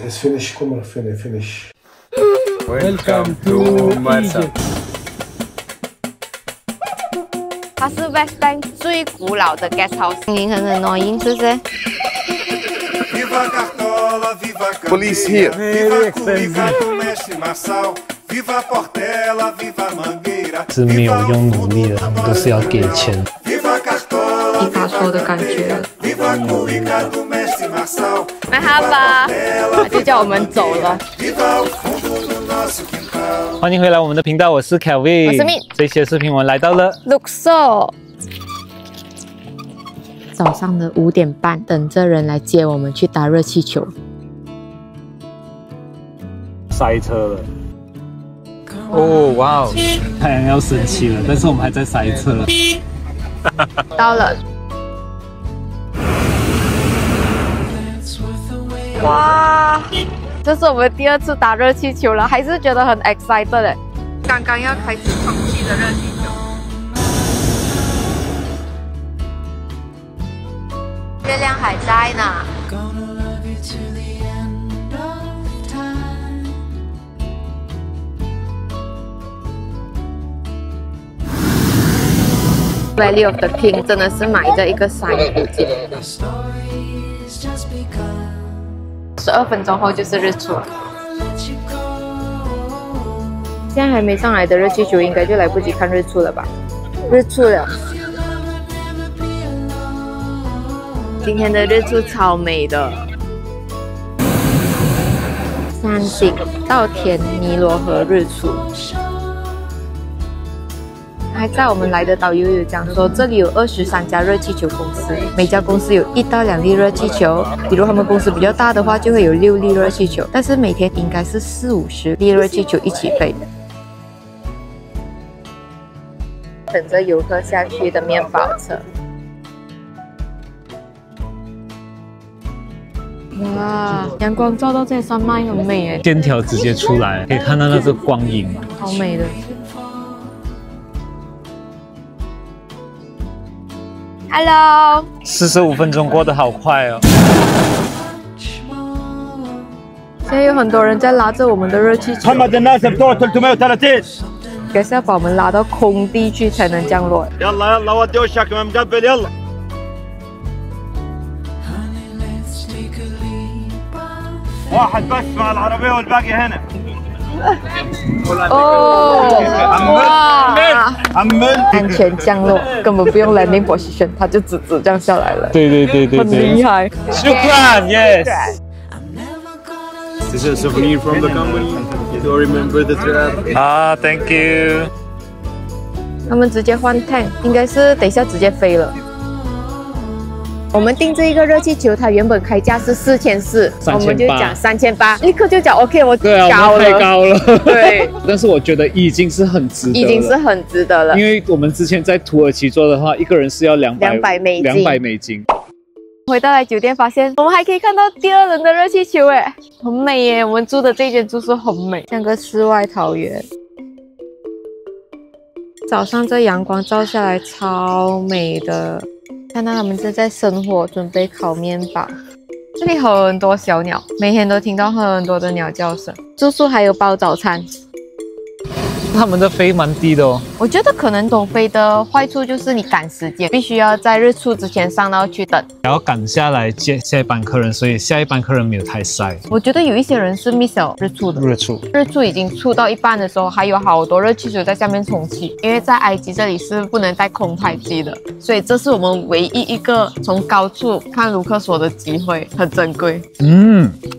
It's finished. Come on, finish. Welcome to Marsa。它是 West Bank 最古老的 guest house， 声音很 annoying， 是不是 ？Police here。是没有用努力的，他们都是要给钱。皮卡丘的感觉。那好吧，他就叫我们走了。欢迎回来我们的频道，我是 Kelvin， 我是 Min。这些视频我们来到了 Luxor。早上的5点半，等着人来接我们去打热气球。塞车了。哦，哇哦！太阳要升起了，但是我们还在塞车。到了。哇！这是我们第2次打热气球了，还是觉得很 excited 的。刚刚要开始充气的热气球。月亮还在呢。Valley of the King 真的是埋在一个山谷间。12分钟后就是日出了。现在还没上来的热气球应该就来不及看日出了吧？日出了。今天的日出超美的。山顶稻田尼罗河日出。还在我们来的导游有讲说，这里有23家热气球公司，每家公司有1到2粒热气球。比如他们公司比较大的话，就会有6粒热气球，但是每天应该是40-50粒热气球一起飞。等着游客下去的面包车。哇，阳光照到这些山脉很美耶，线条直接出来，可以看到那个光影，好美的。Hello， 45分钟过得好快哦。现在有很多人在拉着我们的热气球，应该是要把我们拉到空地去才能降落。哦，哇！安全降落，根本不用 landing position， 它就直这样下来了。对，很厉害。Shukran, yes. This is a souvenir from the company. To remember the trip. Thank you. 他们直接换 tank， 应该是等一下直接飞了。我们订这一个热气球，它原本开价是4400，我们就讲3800，立刻就讲 OK， 我对啊，我们太高了。对，但是我觉得已经是很值得了，已经是很值得了。因为我们之前在土耳其做的话，一个人是要200美金。回到来酒店，发现我们还可以看到第2轮的热气球，哎，很美耶！我们住的这间住宿很美，像个世外桃源。早上这阳光照下来，超美的。看到他们正在生火，准备烤面包。这里很多小鸟，每天都听到很多的鸟叫声。住宿还有包早餐。他们的飞蛮低的哦。我觉得可能懂飞的坏处就是你赶时间，必须要在日出之前上到去等，然后赶下来接下一班客人，所以下一班客人没有太晒。我觉得有一些人是 miss 了日出的。日出已经出到一半的时候，还有好多热气球在下面充气，因为在埃及这里是不能带空拍机的，所以这是我们唯一一个从高处看卢克索的机会，很珍贵。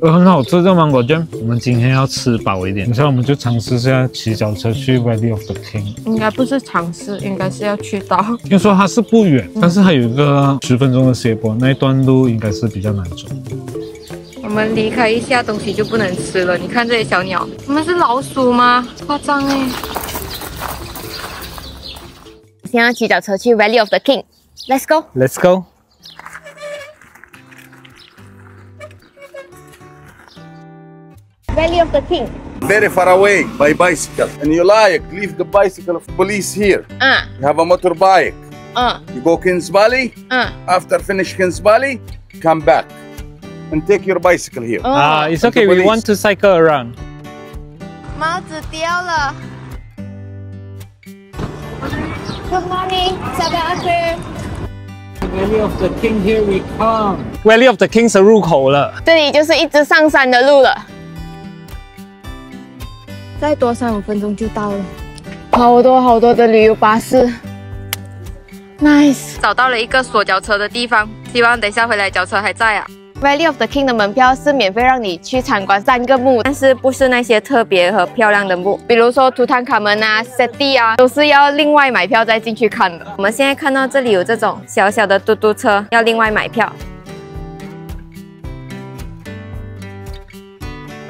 很好吃这芒果酱。我们今天要吃饱一点，所以我们就尝试一下骑脚车去 Valley of the King。应该不是尝试，应该是要去到。听说它是不远，但是它有一个10分钟的斜坡，那一段路应该是比较难走。我们离开一下东西就不能吃了。你看这些小鸟，它们是老鼠吗？夸张哎！现在骑脚车去 Valley of the King。Let's go. Let's go. Valley of the King. Very far away by bicycle. And you like, leave the bicycle of police here. You have a motorbike. You go Kings Valley. After finish Kings Valley, come back. and take your bicycle here. It's okay. We want to cycle around. 帽子掉了。Good morning, Sabah. Valley of the King, here we come. Valley of the King 是入口了，这里就是一直上山的路了。再多3-5分钟就到了。好多的旅游巴士。Nice， 找到了一个锁脚车的地方，希望等一下回来脚车还在啊。Valley of the King 的门票是免费让你去参观3个墓，但是不是那些特别和漂亮的墓，比如说图坦卡门啊、Seti 啊，都是要另外买票再进去看的。我们现在看到这里有这种小小的嘟嘟车，要另外买票。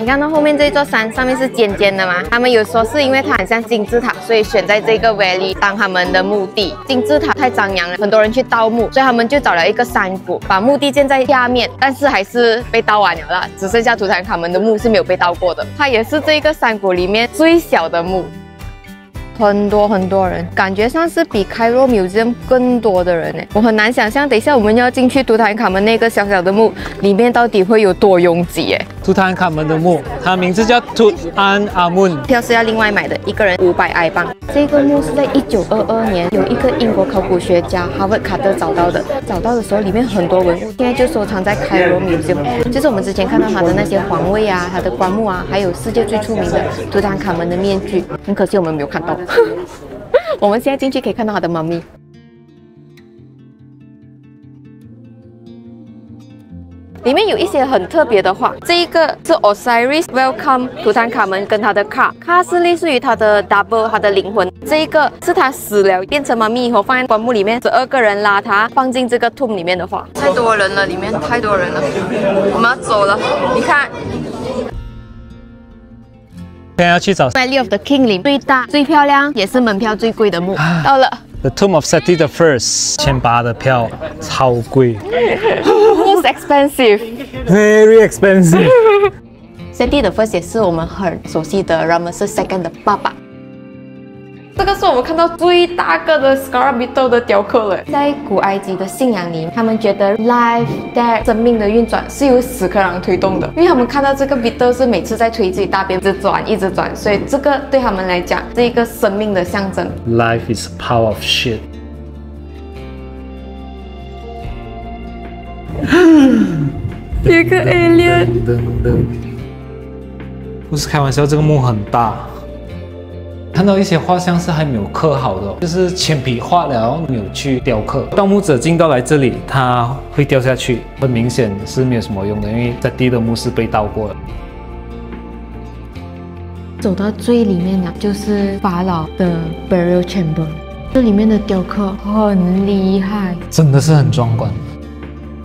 你看到后面这座山上面是尖尖的吗？他们有说是因为它很像金字塔，所以选在这个 valley 当他们的墓地。金字塔太张扬了，很多人去盗墓，所以他们就找了一个山谷，把墓地建在下面，但是还是被盗完了啦，只剩下图坦卡门的墓是没有被盗过的。它也是这个山谷里面最小的墓。很多人，感觉上是比开罗 Museum 更多的人呢。我很难想象，等一下我们要进去图坦卡门那个小小的墓里面到底会有多拥挤耶。图坦卡门的墓，它名字叫 Tutankhamun， 票是要另外买的，一个人500埃镑。这个墓是在1922年有一个英国考古学家哈维卡特找到的，找到的时候里面很多文物，现在就收藏在开罗 Museum， 就是我们之前看到他的那些皇位啊、他的棺木啊，还有世界最出名的图坦卡门的面具，很可惜我们没有看到。我们现在进去可以看到他的妈咪。里面有一些很特别的画，这一个是 Osiris Welcome 图坦卡门跟他的 Ka 是类似于他的 double 他的灵魂，这一个是他死了变成妈咪以后放在棺木里面，12个人拉他放进这个 tomb 里面的画。太多人了，里面太多人了，我们要走了，你看。现在要去找 Valley of the King 里最大、最漂亮，也是门票最贵的墓，到了。The Tomb of Seti the First，1800的票，超贵。Most expensive. Very expensive. Seti the First 也是我们很熟悉的 Ramesses II 的爸爸。这个是我们看到最大个的 Scarabito 的雕刻了。在古埃及的信仰里，他们觉得 life、death 生命的运转是由死克朗推动的，因为他们看到这个 Beetle 是每次在推自己大便，一直转，所以这个对他们来讲是一个生命的象征。Life is a pile of shit. 一个 alien。不是开玩笑，这个墓很大。看到一些画像是还没有刻好的，就是铅笔画了没有去雕刻。盗墓者进到来这里，它会掉下去，很明显是没有什么用的，因为在地的墓是被盗过的。走到最里面的就是法老的 burial chamber， 这里面的雕刻很厉害，真的是很壮观。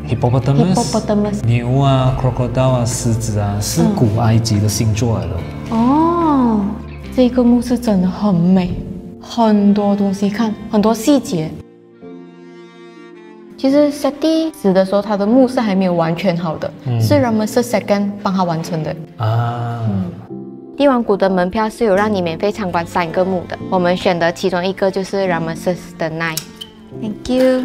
Hippopotamus 牛啊 ，crocodile 啊，狮子啊，是古埃及的星座来的。哦。这个墓是真的很美，很多东西看，很多细节。其实 Seti 死的时候，他的墓是还没有完全好的，是 Ramesses II 帮他完成的。帝王谷的门票是有让你免费参观3个墓的，我们选的其中一个就是 Ramesses IX。Thank you。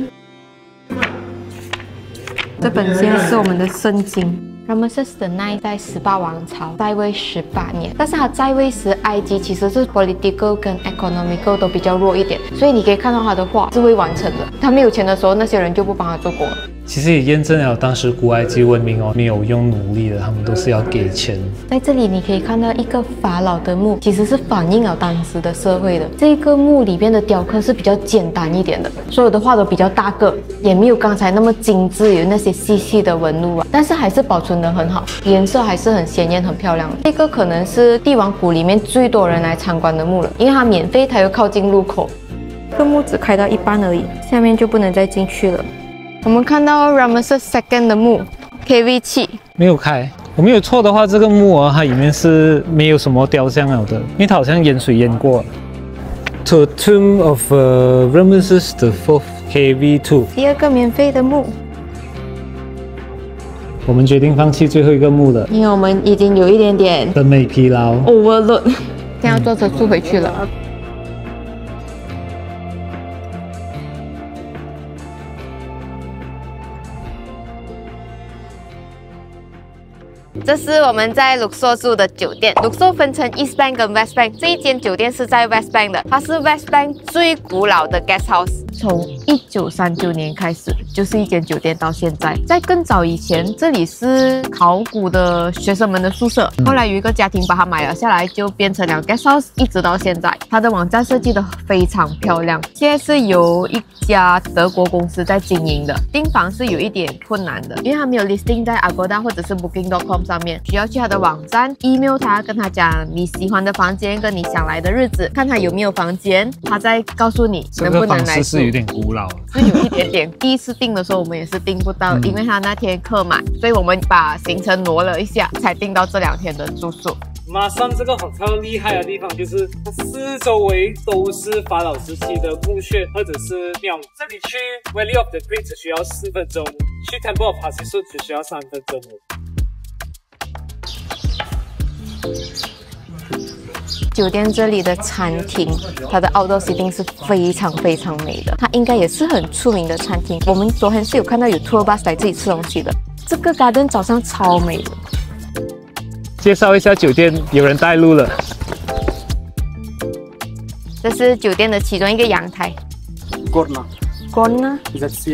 这本现在是我们的圣经。Ramesses IX 在18王朝在位18年，但是他在位时，埃及其实是 political 跟 economical 都比较弱一点，所以你可以看到他的画是未完成的。他没有钱的时候，那些人就不帮他做工了。其实也验证了当时古埃及文明没有用奴隶的，他们都是要给钱。在这里你可以看到一个法老的墓，其实是反映了当时的社会的。这个墓里边的雕刻是比较简单一点的，所有的画都比较大个，也没有刚才那么精致，有那些细细的纹路啊，但是还是保存得很好，颜色还是很鲜艳、很漂亮。这个可能是帝王谷里面最多人来参观的墓了，因为它免费，它又靠近入口。这个墓只开到一半而已，下面就不能再进去了。我们看到 Ramesses II 的墓 KV7 没有开，我没有错的话，这个墓它里面是没有什么雕像了的，因为它好像淹水淹过。The Tomb of Ramesses IV KV2， 第2个免费的墓。我们决定放弃最后一个墓了，因为我们已经有一点点审美疲劳 overload， 现在要坐车速回去了。这是我们在 Luxor 住的酒店。Luxor 分成 East Bank 跟 West Bank， 这一间酒店是在 West Bank 的，它是 West Bank 最古老的 guest house。从1939年开始就是一间酒店，到现在。在更早以前，这里是考古的学生们的宿舍，后来有一个家庭把它买了下来，就变成了 guest house， 一直到现在。它的网站设计的非常漂亮，现在是由一家德国公司在经营的。订房是有一点困难的，因为它没有 listing 在 Agoda 或者是 Booking.com 上面，需要去它的网站 email 它，跟他讲你喜欢的房间跟你想来的日子，看它有没有房间，他再告诉你能不能来住。这个方式是有点古老，是有一点点。第一次订的时候我们也是订不到，因为他那天客满，所以我们把行程挪了一下，才订到这2天的住宿。马上这个hotel厉害的地方就是它四周围都是法老时期的墓穴或者是庙，这里去 Valley of the Great 只需要4分钟，去 Temple of Hatshepsut 只需要3分钟。酒店这里的餐厅，它的 outdoor seating 是非常非常美的，它应该也是很出名的餐厅。我们昨天是有看到有 tour bus 来这里吃东西的。这个 garden 早上超美的。介绍一下酒店，有人带路了。这是酒店的其中一个阳台。Gorna. That's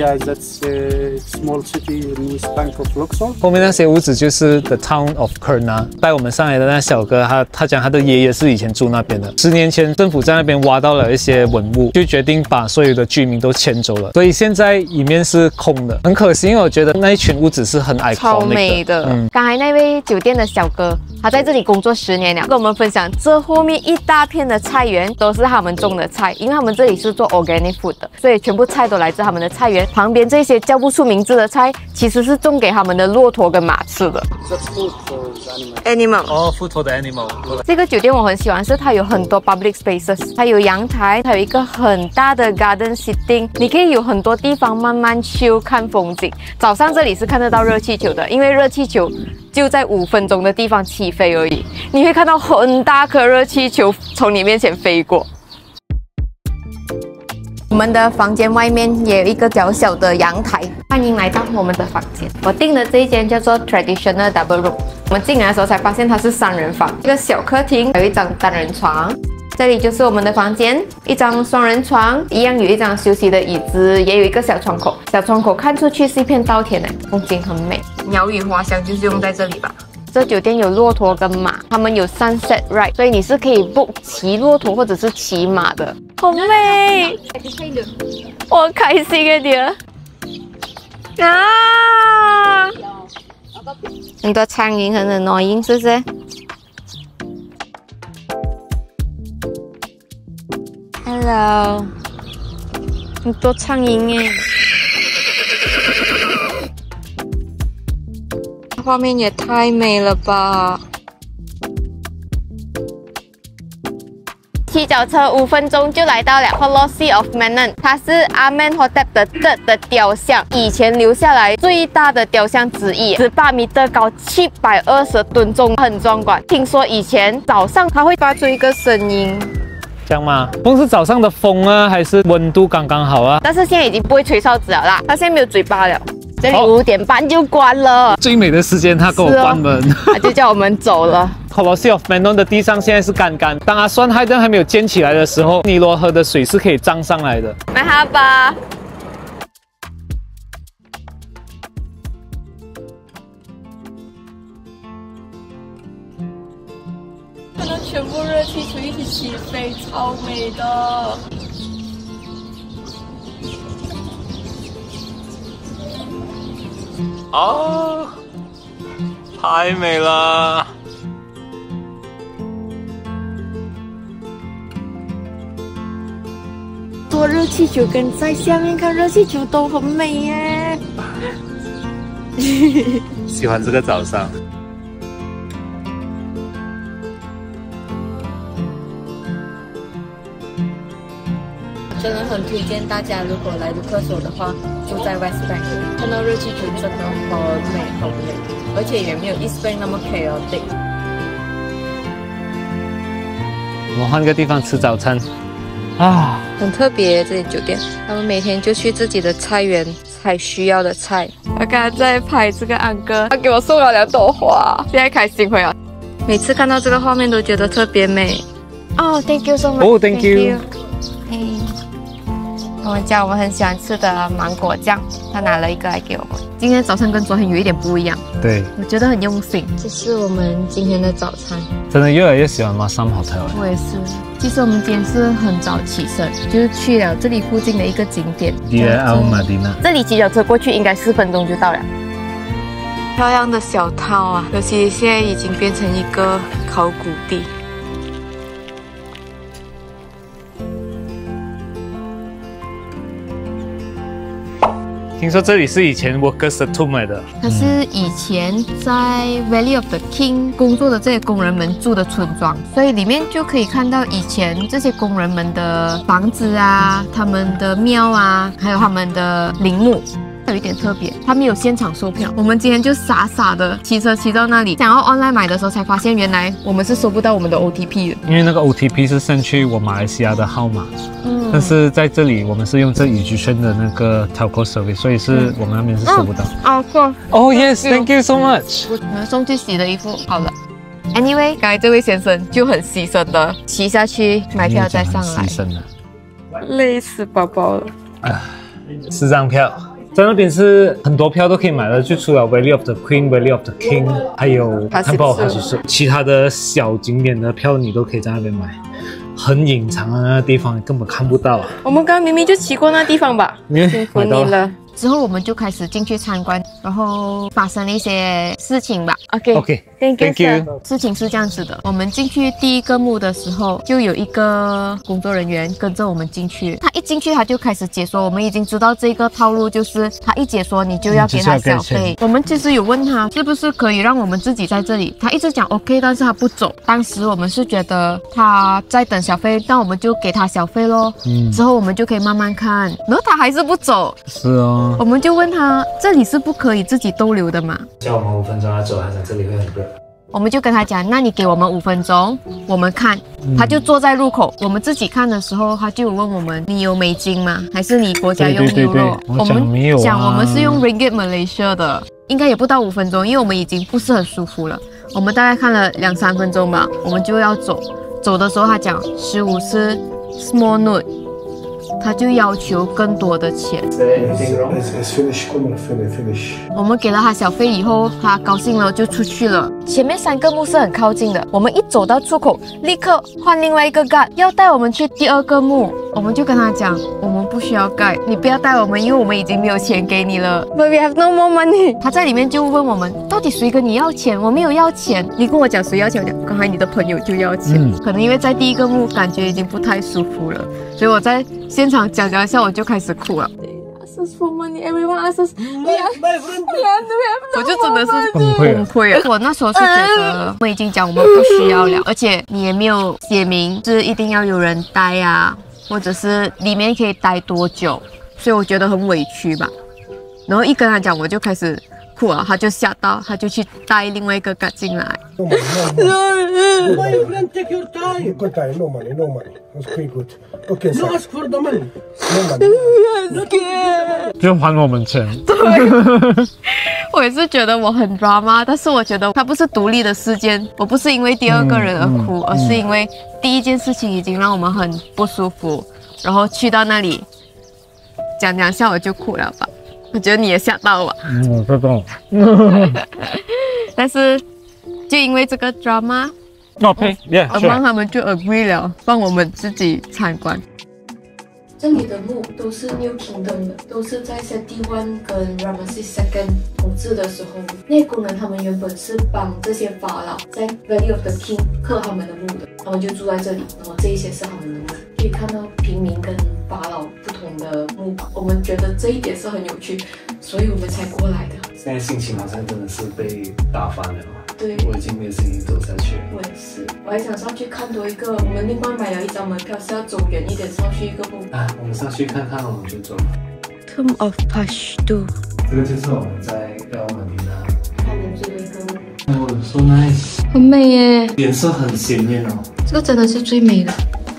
small city in East Bank of Luxor. 后面那些屋子就是 The Town of Kurna。带我们上来的那小哥，他讲他的爷爷是以前住那边的。10年前政府在那边挖到了一些文物，就决定把所有的居民都迁走了，所以现在里面是空的，很可惜。因为我觉得那一群屋子是很iconic的，超美的。刚才那位酒店的小哥，他在这里工作10年了，跟我们分享这后面一大片的菜园都是他们种的菜，因为他们这里是做 organic food 的，所以全部菜都来自他们的菜园。旁边这些叫不出名字的菜，其实是种给他们的骆驼跟马吃的。Animal。哦 ，food for the animal。这个酒店我很喜欢，是它有很多 public spaces， 它有阳台，它有一个很大的 garden sitting， 你可以有很多地方慢慢休看风景。早上这里是看得到热气球的，因为热气球就在5分钟的地方起飞而已，你会看到很大颗热气球从你面前飞过。我们的房间外面也有一个小小的阳台，欢迎来到我们的房间。我订的这一间叫做 Traditional Double Room， 我们进来的时候才发现它是3人房，一个小客厅，有一张单人床。这里就是我们的房间，一张双人床，一样有一张休息的椅子，也有一个小窗口。小窗口看出去是一片稻田的，风景很美。鸟语花香就是用在这里吧。这酒店有骆驼跟马，他们有 sunset ride， 所以你是可以 book 骑骆驼或者是骑马的，好美！我开心啊你啊！很多苍蝇很 annoying， 是不是 ？Hello， 很多苍蝇耶。画面也太美了吧！骑脚车5分钟就来到了 Colossi of Menon， 它是 Amenhotep III 的雕像，以前留下来最大的雕像之一，18米高，720吨重，很壮观。听说以前早上它会发出一个声音，这样吗？风是早上的风啊，还是温度刚刚好啊？但是现在已经不会吹哨子了啦，它现在没有嘴巴了。这里5点半就关了，最美的时间他给我关门，他就叫我们走了。Colossi of Menon 的地上现在是干干，当阿酸海顿还没有建起来的时候，尼罗河的水是可以涨上来的。买哈吧。看到全部热气球一起起飞，超美的。哦，太美了！坐热气球跟在下面看热气球都很美耶。喜欢这个早上。真的很推荐大家，如果来卢克索的话，住在 West Bank， 看到热气球真的很美很美，而且也没有 East Bank 那么 chaotic。我们换个地方吃早餐啊，很特别这些酒店，他们每天就去自己的菜园才需要的菜。我刚刚在拍这个安哥，他给我送了2朵花，现在开心回来。每次看到这个画面都觉得特别美。哦 ，Thank you so much。哦 ，Thank you。我们家我们很喜欢吃的芒果酱，他拿了一个来给我们。今天早餐跟昨天有一点不一样，对，我觉得很用心。这是我们今天的早餐，真的越来越喜欢Masam Hotel了。我也是。其实我们今天是很早起身，就是去了这里附近的一个景点 Dia Al Madinah。这里骑脚车过去应该4分钟就到了。漂亮的小套啊，尤其现在已经变成一个考古地。听说这里是以前 Workers 的 tomb 来的，它是以前在 Valley of the King 工作的这些工人们住的村庄，所以里面就可以看到以前这些工人们的房子啊、他们的庙啊，还有他们的陵墓。有一点特别，他没有现场售票。我们今天就傻傻的骑车骑到那里，想要 online 买的时候才发现，原来我们是收不到我们的 OTP 的，因为那个 OTP 是send去我马来西亚的号码。但是在这里我们是用这Egyptian的那个 telco service， 所以是我们那边是收不到。Oh yes，thank you so much。我们送去洗的衣服好了。Anyway， 刚才这位先生就很牺牲的骑下去买票再上来，牺牲了，累死宝宝了。4张票。在那边是很多票都可以买的，就除了 Valley of the Queen、Valley of the King， 还有Temple of Hatshepsut，其他的小景点的票你都可以在那边买。很隐藏的那个地方，你根本看不到。我们刚刚明明就骑过那地方吧？辛苦你买到了。之后我们就开始进去参观，然后发生了一些事情吧。OK，Thank you。事情是这样子的，我们进去第一个墓的时候，就有一个工作人员跟着我们进去。他一进去他就开始解说，我们已经知道这个套路，就是他一解说你就要给他小费。我们其实有问他是不是可以让我们自己在这里，他一直讲 OK， 但是他不走。当时我们是觉得他在等小费，那我们就给他小费咯。之后我们就可以慢慢看，然后他还是不走。是哦。我们就问他，这里是不可以自己逗留的吗？叫我们5分钟要走，他讲这里会很热。我们就跟他讲，那你给我们5分钟，我们看。他就坐在入口，我们自己看的时候，他就问我们，你有美金吗？还是你国家用 Euro？ 我们讲我们是用 Ringgit Malaysia 的，应该也不到5分钟，因为我们已经不是很舒服了。我们大概看了2-3分钟吧，我们就要走。走的时候他讲15是 small note。他就要求更多的钱。我们给了他小费以后，他高兴了就出去了。前面3个墓是很靠近的，我们一走到出口，立刻换另外一个 guard 要带我们去第2个墓。我们就跟他讲，我们不需要 guide， 你不要带我们，因为我们已经没有钱给你了。But we have no more money。他在里面就问我们，到底谁跟你要钱？我没有要钱。你跟我讲谁要钱？我讲刚才你的朋友就要钱。可能因为在第1个墓感觉已经不太舒服了，所以我在现场讲一下，我就开始哭了。我就真的是崩溃了。我那时候是觉得我们已经讲我们不需要了，而且你也没有写明是一定要有人待啊，或者是里面可以待多久，所以我觉得很委屈吧。然后一跟他讲，我就开始哭了，他就吓到，他就去带另外一个赶进来。就还我们钱。对，我也是觉得我很 drama， 但是我觉得它不是独立的事件，我不是因为第2个人而哭，而是因为第1件事情已经让我们很不舒服，然后去到那里讲2下我就哭了吧。我觉得你也吓到吧？我知道。但是就因为这个 drama， OK，yeah， 帮他们就 agree 了，帮我们自己参观。这里的墓都是 New Kingdom 的，都是在 Setiwan 跟 Ramesses II 统治的时候，那些工人他们原本是帮这些法老在 Valley of the King 刻他们的墓的，他们就住在这里，然后这一些是他们的墓，可以看到平民跟法老不同的墓吧。我们觉得这一点是很有趣，所以我们才过来的。现在心情好像真的是被打翻了。对，我已经没有心情走下去。我也是，我还想上去看多一个。我们另外买了1张门票，是要走远一点上去一个墓。我们上去看看，我们就走。Tomb of Pashtu， 这个就是我们在Al Madinah看的最后一个墓。Oh，so nice， 很美耶，颜色很鲜艳哦。这个真的是最美的。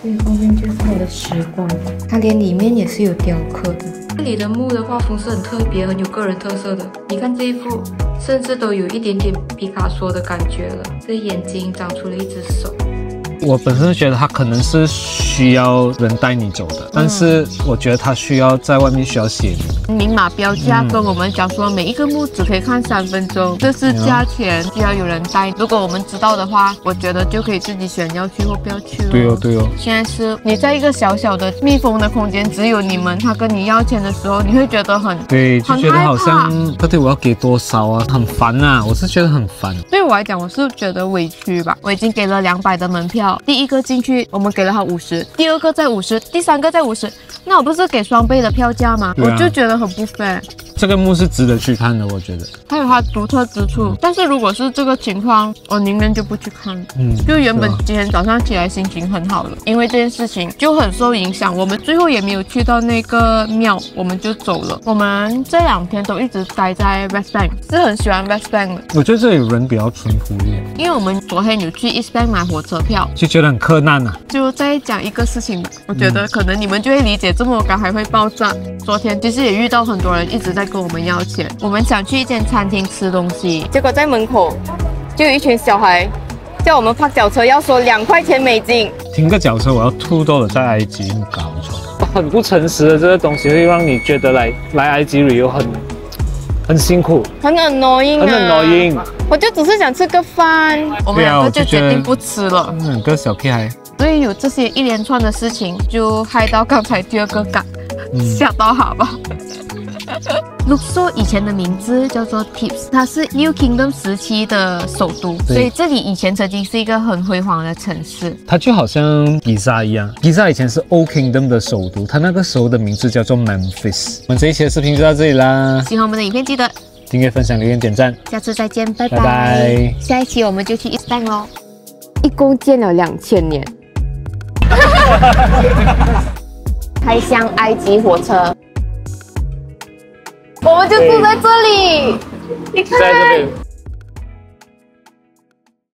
所以后面就是它的时光，它连里面也是有雕刻的。这里的木的画风是很特别、很有个人特色的。你看这一幅，甚至都有一点点毕卡索的感觉了。这眼睛长出了一只手。我本身觉得它可能是需要人带你走的，但是我觉得它需要在外面需要写明码标价跟我们讲说每一个木只可以看3分钟，这是价钱，需要有人带。如果我们知道的话，我觉得就可以自己选要去或不要去了。对哦，对哦。现在是你在一个小小的密封的空间，只有你们，他跟你要钱的时候，你会觉得对，就觉得好像到底我要给多少啊，很烦啊，我是觉得很烦。对我来讲，我是觉得委屈吧。我已经给了200的门票，第一个进去我们给了他50，第二个再50，第3个再50，那我不是给双倍的票价吗？我就觉得很不 fair。这个墓是值得去看的，我觉得它有它独特之处，但是如果是这个情况，我宁愿就不去看。就原本今天早上起来心情很好了，因为这件事情就很受影响。我们最后也没有去到那个庙，我们就走了。我们这2天都一直待在 West Bank， 是很喜欢 West Bank 的。我觉得这里人比较淳朴一点，因为我们昨天有去 East Bank 买火车票，就觉得很困难啊。就再讲一个事情吧，我觉得可能你们就会理解这么赶还会爆炸。昨天其实也遇到很多人一直在跟我们要钱，我们想去一间餐厅吃东西，结果在门口就有一群小孩叫我们泊脚车，要收2块钱美金。停个脚车我要吐到了，在埃及搞错，很不诚实的这个东西会让你觉得来埃及旅游很辛苦，很 annoying 啊，很 annoying。我就只是想吃个饭，我们2个就决定不吃了。2个小屁孩，所以有这些一连串的事情，就害到刚才第2个港吓到他吧。Luxor 以前的名字叫做 Thebes， 它是 New Kingdom 时期的首都，所以这里以前曾经是一个很辉煌的城市。它就好像吉萨一样，吉萨以前是 Old Kingdom 的首都，它那个时候的名字叫做 Memphis。我们这一期的视频就到这里啦，喜欢我们的影片记得订阅、分享、留言、点赞，下次再见，拜拜拜。下一期我们就去 East Bank 咯，一共建了2000年。开箱埃及火车，我们就住在这里，你看。在这边。